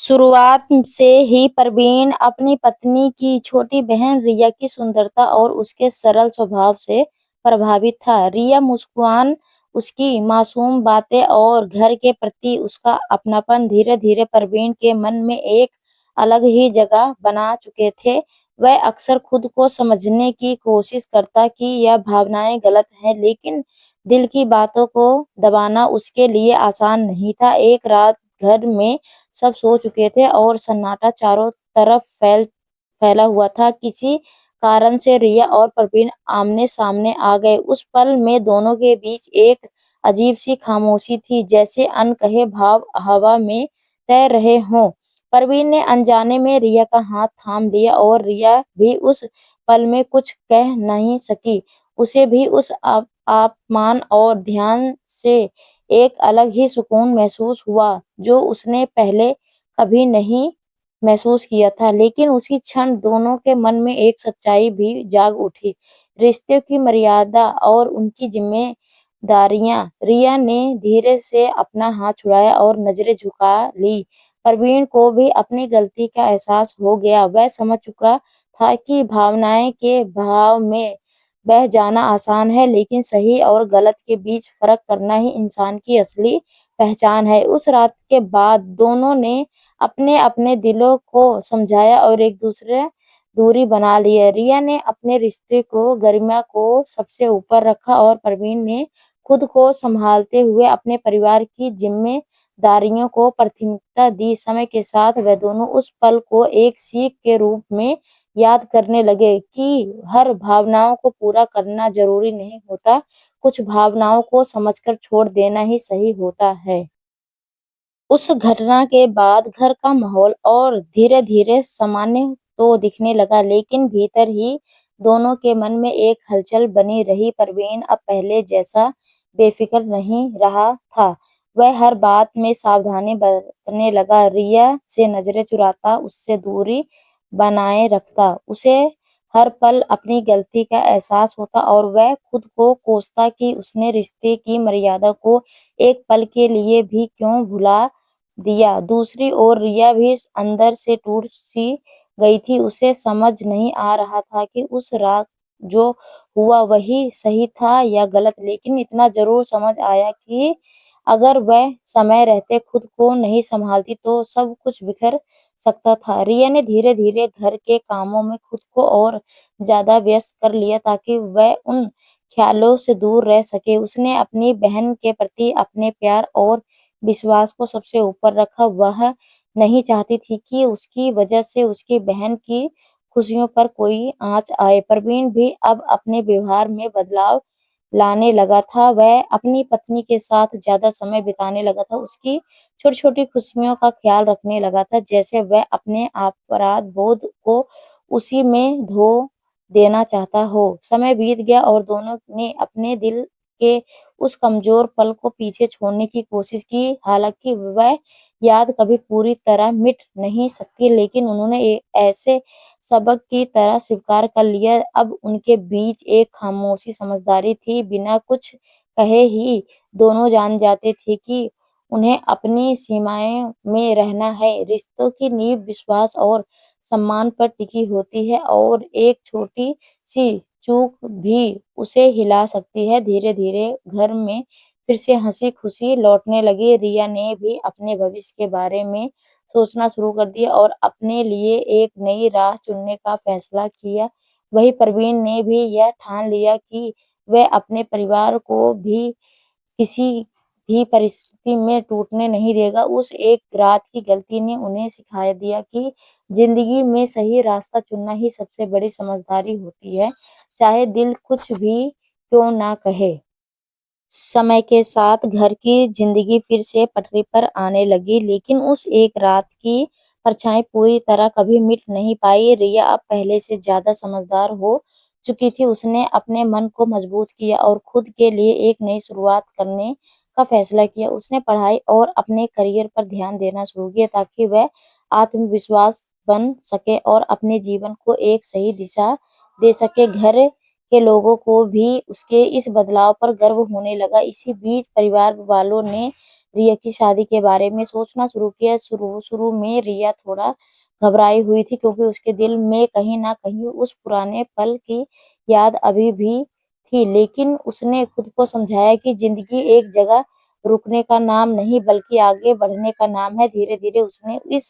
शुरुआत से ही परवीन अपनी पत्नी की छोटी बहन रिया की सुंदरता और उसके सरल स्वभाव से प्रभावित था। रिया मुस्कुरान, उसकी मासूम बातें और घर के प्रति उसका अपनापन धीरे-धीरे परवीन के मन में एक अलग ही जगह बना चुके थे। वह अक्सर खुद को समझने की कोशिश करता कि यह भावनाएं गलत हैं, लेकिन दिल की बातों को दबाना उसके लिए आसान नहीं था। एक रात घर में सब सो चुके थे और सन्नाटा चारों तरफ फैला हुआ था। किसी कारण से रिया और प्रवीण आमने-सामने आ गए। उस पल में दोनों के बीच एक अजीब-सी खामोशी थी, जैसे अनकहे भाव हवा में तैर रहे हों। प्रवीण ने अनजाने में रिया का हाथ थाम लिया और रिया भी उस पल में कुछ कह नहीं सकी। उसे भी उस अपमान और ध्यान से एक अलग ही सुकून महसूस हुआ, जो उसने पहले कभी नहीं महसूस किया था। लेकिन उसी क्षण दोनों के मन में एक सच्चाई भी जाग उठी, रिश्ते की मर्यादा और उनकी जिम्मेदारियां। रिया ने धीरे से अपना हाथ छुड़ाया और नजरें झुका ली। प्रवीण को भी अपनी गलती का एहसास हो गया। वह समझ चुका था कि भावनाएं के बहाव में बह जाना आसान है, लेकिन सही और गलत के बीच फर्क करना ही इंसान की असली पहचान है। उस रात के बाद दोनों ने अपने-अपने दिलों को समझाया और एक दूसरे दूरी बना ली। रिया ने अपने रिश्ते को गरिमा को सबसे ऊपर रखा और प्रवीण ने खुद को संभालते हुए अपने परिवार की जिम्मेदारियों को प्राथमिकता दी। समय के साथ वे दोनों उस पल को एक सीख के रूप में याद करने लगे कि हर भावनाओं को पूरा करना जरूरी नहीं होता, कुछ भावनाओं को समझकर छोड़ देना ही सही होता है। उस घटना के बाद घर का माहौल और धीरे-धीरे सामान्य तो दिखने लगा, लेकिन भीतर ही दोनों के मन में एक हलचल बनी रही। परवीन अब पहले जैसा बेफिक्र नहीं रहा था। वह हर बात में सावधानी बरतने लगा, रिया से नजरें चुराता, उससे दूरी बनाए रखता। उसे हर पल अपनी गलती का एहसास होता और वह खुद को कोसता कि उसने रिश्ते की मर्यादा को एक पल के लिए भी क्यों भुला दिया। दूसरी ओर रिया भी अंदर से टूट सी गई थी। उसे समझ नहीं आ रहा था कि उस रात जो हुआ वही सही था या गलत, लेकिन इतना जरूर समझ आया कि अगर वह समय रहते खुद को नहीं संभालती तो सब कुछ बिखर सकता था। रिया ने धीरे-धीरे घर के कामों में खुद को और ज्यादा व्यस्त कर लिया ताकि वह उन ख्यालों से दूर रह सके। उसने अपनी बहन के प्रति अपने प्यार और विश्वास को सबसे ऊपर रखा। वह नहीं चाहती थी कि उसकी वजह से उसकी बहन की खुशियों पर कोई आँच आए। प्रवीण भी अब अपने व्यवहार में बदलाव लाने लगा था। वह अपनी पत्नी के साथ ज्यादा समय बिताने लगा था, उसकी छोटी-छोटी खुशियों का ख्याल रखने लगा था, जैसे वह अपने अपराध बोध को उसी में धो देना चाहता हो। समय बीत गया और दोनों ने अपने दिल के उस कमजोर पल को पीछे छोड़ने की कोशिश की। हालांकि वह याद कभी पूरी तरह मिट नहीं सकती, लेकिन उन्होंने ऐसे सबक की तरह स्वीकार कर लिया। अब उनके बीच एक खामोशी समझदारी थी। बिना कुछ कहे ही दोनों जान जाते थे कि उन्हें अपनी सीमाएं में रहना है। रिश्तों की नींव विश्वास और सम्मान पर टिकी होती है और एक छोटी सी चूक भी उसे हिला सकती है। धीरे-धीरे घर में फिर से हंसी-खुशी लौटने लगी। रिया ने भी अपने भविष्य के बारे में सोचना शुरू कर दिया और अपने लिए एक नई राह चुनने का फैसला किया। वहीं प्रवीण ने भी यह ठान लिया कि वह अपने परिवार को भी किसी भी परिस्थिति में टूटने नहीं देगा। उस एक रात की गलती ने उन्हें सिखा दिया कि जिंदगी में सही रास्ता चुनना ही सबसे बड़ी समझदारी होती है, चाहे दिल कुछ भी क्यों ना कहे। समय के साथ घर की जिंदगी फिर से पटरी पर आने लगी, लेकिन उस एक रात की परछाई पूरी तरह कभी मिट नहीं पाई। रिया अब पहले से ज्यादा समझदार हो चुकी थी। उसने अपने मन को मजबूत किया और खुद के लिए एक नई शुरुआत करने का फैसला किया। उसने पढ़ाई और अपने करियर पर ध्यान देना शुरू किया ताकि वह आत्मविश्वास बन सके और अपने जीवन को एक सही दिशा दे सके। घर के लोगों को भी उसके इस बदलाव पर गर्व होने लगा। इसी बीच परिवार वालों ने रिया की शादी के बारे में सोचना शुरू किया। शुरू में रिया थोड़ा घबराई हुई थी क्योंकि उसके दिल में कहीं न कहीं उस पुराने पल की याद अभी भी थी। लेकिन उसने खुद को समझाया कि ज़िंदगी एक जगह रुकने का नाम नहीं बल्कि आगे बढ़ने का नाम है। धीरे-धीरे उसने इस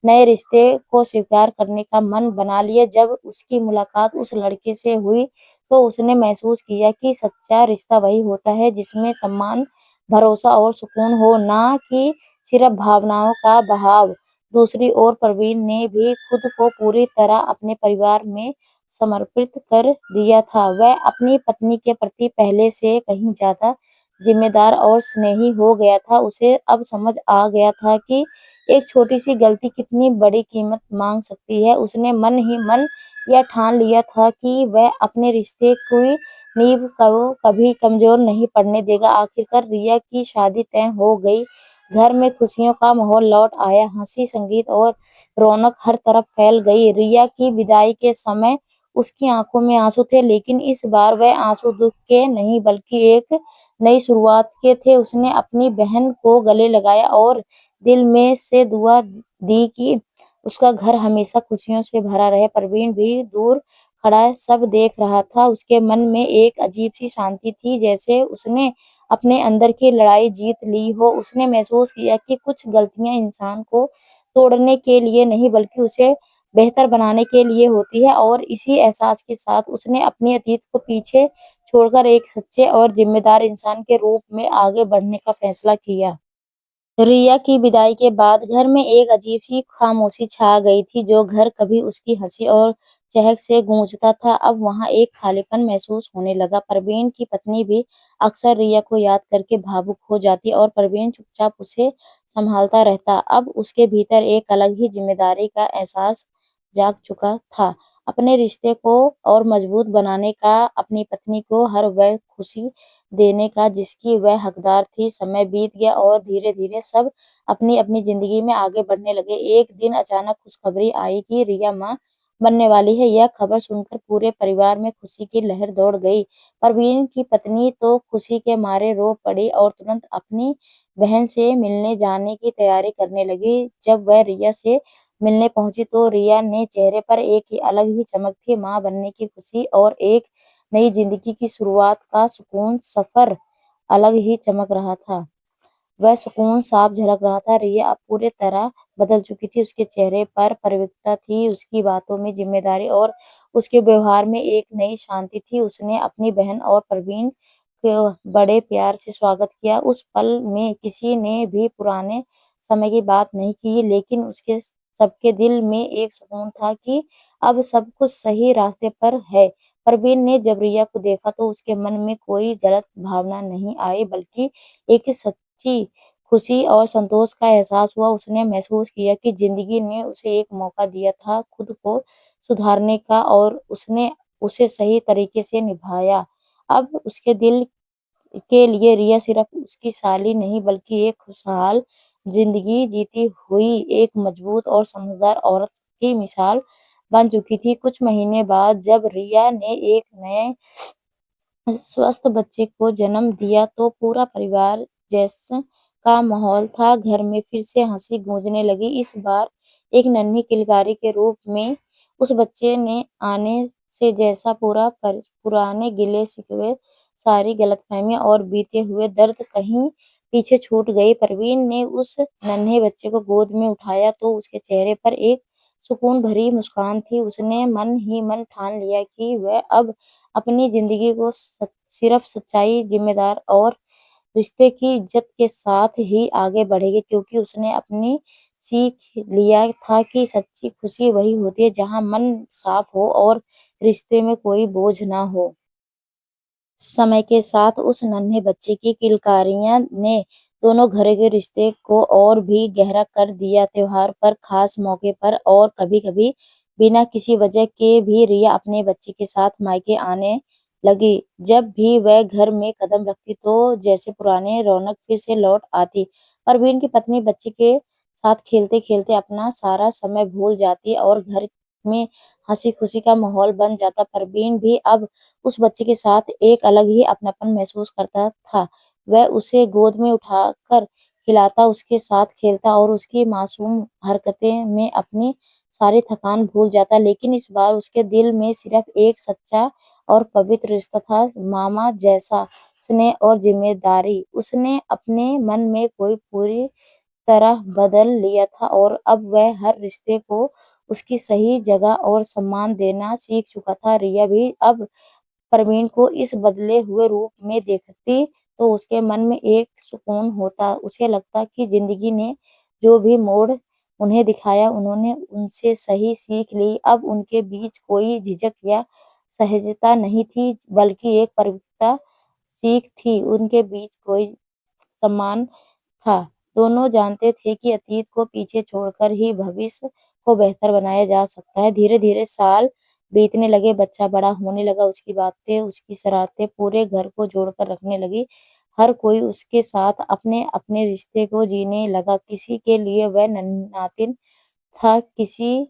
नए रिश्ते को स्वीकार करने का मन बना लिया। जब उसकी मुलाकात उस लड़के से हुई तो उसने महसूस किया कि सच्चा रिश्ता वही होता है जिसमें सम्मान, भरोसा और सुकून हो, ना कि सिर्फ भावनाओं का बहाव। दूसरी ओर प्रवीण ने भी खुद को पूरी तरह अपने परिवार में समर्पित कर दिया था। वह अपनी पत्नी के प्रति पहले से कहीं ज़्यादा जिम्मेदार और स्नेही हो गया था। उसे अब समझ आ गया था कि एक छोटी-सी गलती कितनी बड़ी कीमत माँग सकती है। उसने मन ही मन यह ठान लिया था कि वह अपने रिश्ते की नींव को कभी कमज़ोर नहीं पड़ने देगा। आखिरकार रिया की शादी तय हो गई। घर में खुशियों का माहौल लौट आया। हँसी, संगीत और रौनक हर तरफ फैल गई। रिया की विदाई के समय उसकी आँखों में आँसू थे, लेकिन इस बार वह आँसू दुःख के नहीं बल्कि एक नई शुरुआत के थे। उसने अपनी बहन को गले लगाया और दिल में से दुआ दी कि उसका घर हमेशा खुशियों से भरा रहे। प्रवीण भी दूर खड़ा सब देख रहा था। उसके मन में एक अजीब-सी शांति थी, जैसे उसने अपने अंदर की लड़ाई जीत ली हो। उसने महसूस किया कि कुछ गलतियाँ इंसान को तोड़ने के लिए नहीं बल्कि उसे बेहतर बनाने के लिए होती है, और इसी एहसास के साथ उसने अपने अतीत को पीछे छोड़कर एक सच्चे और जिम्मेदार इंसान के रूप में आगे बढ़ने का फैसला किया। रिया की विदाई के बाद घर में एक अजीब-सी खामोशी छा गई थी। जो घर कभी उसकी हँसी और चहक से गूंजता था, अब वहाँ एक खालीपन महसूस होने लगा। परवीन की पत्नी भी अक्सर रिया को याद करके भावुक हो जाती और परवीन चुपचाप उसे संभालता रहता। अब उसके भीतर एक अलग ही जिम्मेदारी का एहसास जाग चुका था। अपने रिश्ते को और मजबूत बनाने का, अपनी पत्नी को हर वह खुशी देने का जिसकी वह हकदार थी। समय बीत गया और धीरे-धीरे सब अपनी-अपनी ज़िंदगी में आगे बढ़ने लगे। एक दिन अचानक खुशखबरी आई कि रिया माँ बनने वाली है। यह खबर सुनकर पूरे परिवार में खुशी की लहर दौड़ गई। परवीन की पत्नी तो खुशी के मारे रो पड़ी और तुरंत अपनी बहन से मिलने जाने की तैयारी करने लगी। जब वह रिया से मिलने पहुंची तो रिया ने चेहरे पर एक ही अलग ही चमक थी। माँ बनने की खुशी और एक नई जिंदगी की शुरुआत का सुकून सफर अलग ही चमक रहा था। वह सुकून साफ झलक रहा था। रिया अब पूरी तरह बदल चुकी थी। उसके चेहरे पर परिपक्वता थी, उसकी बातों में जिम्मेदारी और उसके व्यवहार में एक नई शांति थी। उसने अपनी बहन और प्रवीण को बड़े प्यार से स्वागत किया। उस पल में किसी ने भी पुराने समय की बात नहीं की, लेकिन उसके सबके दिल में एक सुकून था कि अब सब कुछ सही रास्ते पर है। परवीन ने जब रिया को देखा तो उसके मन में कोई गलत भावना नहीं आई, बल्कि एक सच्ची खुशी और संतोष का एहसास हुआ। उसने महसूस किया कि जिंदगी ने उसे एक मौका दिया था खुद को सुधारने का, और उसने उसे सही तरीके से निभाया। अब उसके दिल के लिए रिया सिर्फ उसकी साली नहीं बल्कि एक खुशहाल जिंदगी जीती हुई एक मजबूत और समझदार औरत की मिसाल बन चुकी थी। कुछ महीने बाद जब रिया ने एक नए स्वस्थ बच्चे को जन्म दिया तो पूरा परिवार जैसा का माहौल था। घर में फिर से हंसी गूंजने लगी। इस बार एक नन्ही किलकारी के रूप में उस बच्चे ने आने से जैसा पुराने गिले शिकवे, सारी गलतफहमियां और बीते हुए दर्द कहीं पीछे छूट गई। परवीन ने उस नन्हे बच्चे को गोद में उठाया तो उसके चेहरे पर एक सुकून भरी मुस्कान थी। उसने मन ही मन ठान लिया कि वह अब अपनी ज़िंदगी को सिर्फ़ सच्चाई, ज़िम्मेदार और रिश्ते की इज़्ज़त के साथ ही आगे बढ़ेगी, क्योंकि उसने अपनी सीख लिया था कि सच्ची खुशी वही होती है जहाँ मन साफ हो और रिश्ते में कोई बोझ ना हो। समय के साथ उस नन्हे बच्चे की किलकारियाँ ने दोनों घरों के रिश्ते को और भी गहरा कर दिया। त्योहार पर, खास मौके पर और कभी-कभी बिना किसी वजह के भी रिया अपने बच्चे के साथ मायके आने लगी। जब भी वह घर में कदम रखती तो जैसे पुरानी रौनक फिर से लौट आती। परवीन की पत्नी बच्चे के साथ खेलते-खेलते अपना सारा समय भूल जाती और घर में हँसी-खुशी का माहौल बन जाता। परवीन भी अब उस बच्चे के साथ एक अलग ही अपनापन महसूस करता था। वह उसे गोद में उठाकर खिलाता, उसके साथ खेलता और उसकी मासूम हरकतें में अपनी सारी थकान भूल जाता। लेकिन इस बार उसके दिल में सिर्फ एक सच्चा और पवित्र रिश्ता था, मामा जैसा स्नेह और जिम्मेदारी। उसने अपने मन में कोई पूरी तरह बदल लिया था और अब वह हर रिश्ते को उसकी सही जगह और सम्मान देना सीख चुका था। रिया भी अब परवीन को इस बदले हुए रूप में देखती तो उसके मन में एक सुकून होता। उसे लगता कि जिंदगी ने जो भी मोड़ उन्हें दिखाया, उन्होंने उनसे सही सीख ली। अब उनके बीच कोई झिझक या सहजता नहीं थी, बल्कि एक पवित्रता सीख थी। उनके बीच कोई सम्मान था। दोनों जानते थे कि अतीत को पीछे छोड़कर ही भविष्य को बेहतर बनाया जा सकता है। धीरे-धीरे साल बीतने लगे, बच्चा बड़ा होने लगा, उसकी बातें, उसकी शरारतें पूरे घर को जोड़कर रखने लगी। हर कोई उसके साथ अपने-अपने रिश्ते को जीने लगा। किसी के लिए वह नातिन था, किसी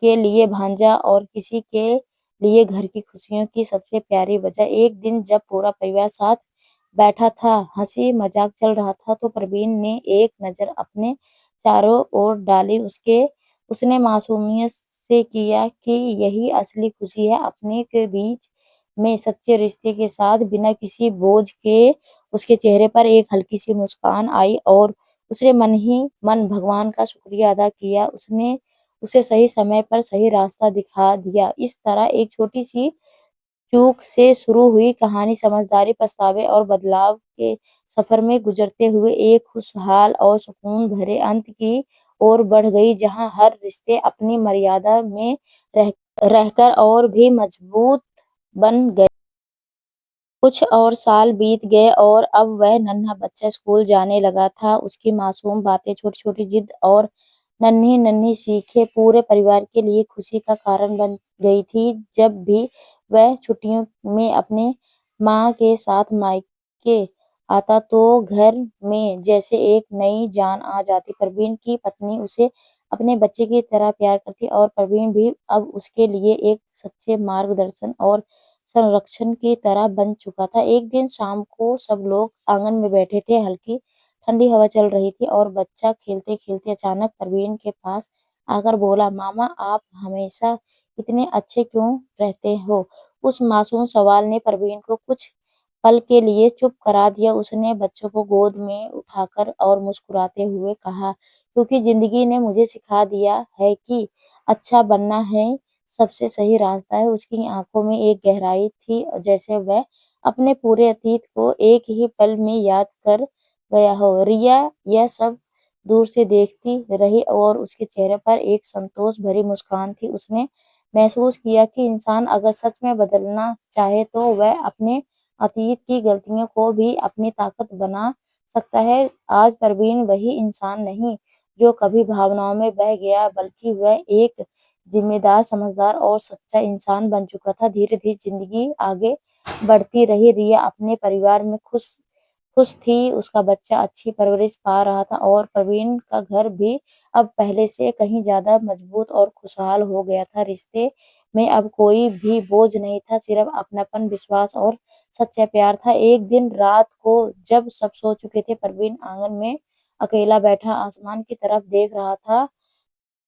के लिए भांजा और किसी के लिए घर की खुशियों की सबसे प्यारी वजह। एक दिन जब पूरा परिवार साथ बैठा था, हंसी-मजाक चल रहा था, तो प्रवीण ने एक नज़र अपने चारों ओर डाली। उसने मासूमियत से किया कि यही असली खुशी है, अपने के बीच में सच्चे रिश्ते के साथ बिना किसी बोझ के। उसके चेहरे पर एक हल्की-सी मुस्कान आई और उसने मन ही मन भगवान का शुक्रिया अदा किया। उसने उसे सही समय पर सही रास्ता दिखा दिया। इस तरह एक छोटी-सी चूक से शुरू हुई कहानी समझदारी, पछतावे और बदलाव के सफर में गुजरते हुए एक खुशहाल और सुकून भरे अंत की ओर बढ़ गई, जहां हर रिश्ते अपनी मर्यादा में रह रहकर और भी मजबूत बन गए। कुछ और साल बीत गए और अब वह नन्हा बच्चा स्कूल जाने लगा था। उसकी मासूम बातें, छोटी-छोटी जिद और नन्ही-नन्ही सीखें पूरे परिवार के लिए खुशी का कारण बन गई थी। जब भी वह छुट्टियों में अपने माँ के साथ मायके आता तो घर में जैसे एक नई जान आ जाती। प्रवीण की पत्नी उसे अपने बच्चे की तरह प्यार करती और प्रवीण भी अब उसके लिए एक सच्चे मार्गदर्शन और संरक्षण की तरह बन चुका था। एक दिन शाम को सब लोग आंगन में बैठे थे, हल्की ठंडी हवा चल रही थी और बच्चा खेलते-खेलते अचानक प्रवीण के पास आकर बोला, मामा आप हमेशा इतने अच्छे क्यों रहते हो? उस मासूम सवाल ने प्रवीण को कुछ पल के लिए चुप करा दिया। उसने बच्चों को गोद में उठाकर और मुस्कुराते हुए कहा, क्योंकि जिंदगी ने मुझे सिखा दिया है कि अच्छा बनना है सबसे सही रास्ता है। उसकी आंखों में एक गहराई थी, जैसे वह अपने पूरे अतीत को एक ही पल में याद कर गया हो। रिया यह सब दूर से देखती रही और उसके चेहरे पर एक संतोष भरी मुस्कान थी। उसने महसूस किया कि इंसान अगर सच में बदलना चाहे तो वह अपने अतीत की गलतियों को भी अपनी ताकत बना सकता है। आज प्रवीण वही इंसान नहीं जो कभी भावनाओं में बह गया, बल्कि वह एक जिम्मेदार, समझदार और सच्चा इंसान बन चुका था। धीरे-धीरे जिंदगी आगे बढ़ती रही। रिया अपने परिवार में खुश खुश थी, उसका बच्चा अच्छी परवरिश पा रहा था और प्रवीण का घर भी अब पहले से कहीं ज़्यादा मजबूत और खुशहाल हो गया था। रिश्ते में अब कोई भी बोझ नहीं था, सिर्फ अपनापन, विश्वास और सच्चा प्यार था। एक दिन रात को जब सब सो चुके थे, प्रवीण आंगन में अकेला बैठा आसमान की तरफ देख रहा था।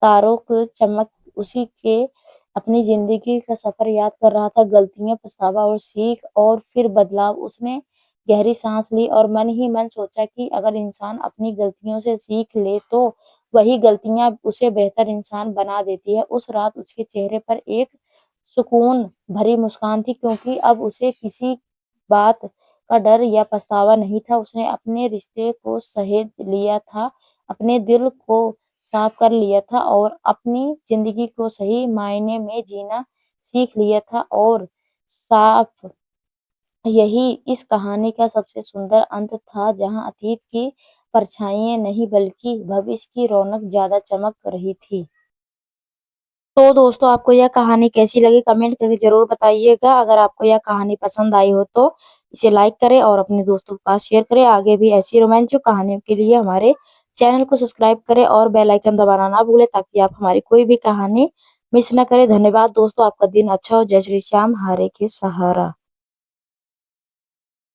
तारों की चमक उसी के अपनी जिंदगी का सफर याद कर रहा था, गलतियां, पछतावा और सीख और फिर बदलाव। उसने गहरी सांस ली और मन ही मन सोचा कि अगर इंसान अपनी गलतियों से सीख ले तो वही गलतियां उसे बेहतर इंसान बना देती है। उस रात उसके चेहरे पर एक सुकून भरी मुस्कान थी, क्योंकि अब उसे किसी बात का डर या पछतावा नहीं था। उसने अपने रिश्ते को सहेज लिया था, अपने दिल को साफ कर लिया था और अपनी जिंदगी को सही मायने में जीना सीख लिया था। और साफ यही इस कहानी का सबसे सुंदर अंत था, जहां अतीत की परछाइयां नहीं बल्कि भविष्य की रौनक ज्यादा चमक रही थी। तो दोस्तों, आपको यह कहानी कैसी लगी कमेंट करके जरूर बताइएगा। अगर आपको यह कहानी पसंद आई हो तो इसे लाइक करें और अपने दोस्तों के पास शेयर करें। आगे भी ऐसी रोमांचक कहानियों के लिए हमारे चैनल को सब्सक्राइब करें और बेल आइकन दबाना ना भूलें, ताकि आप हमारी कोई भी कहानी मिस ना करें। धन्यवाद दोस्तों, आपका दिन अच्छा हो। जय श्री श्याम, हरे के सहारा।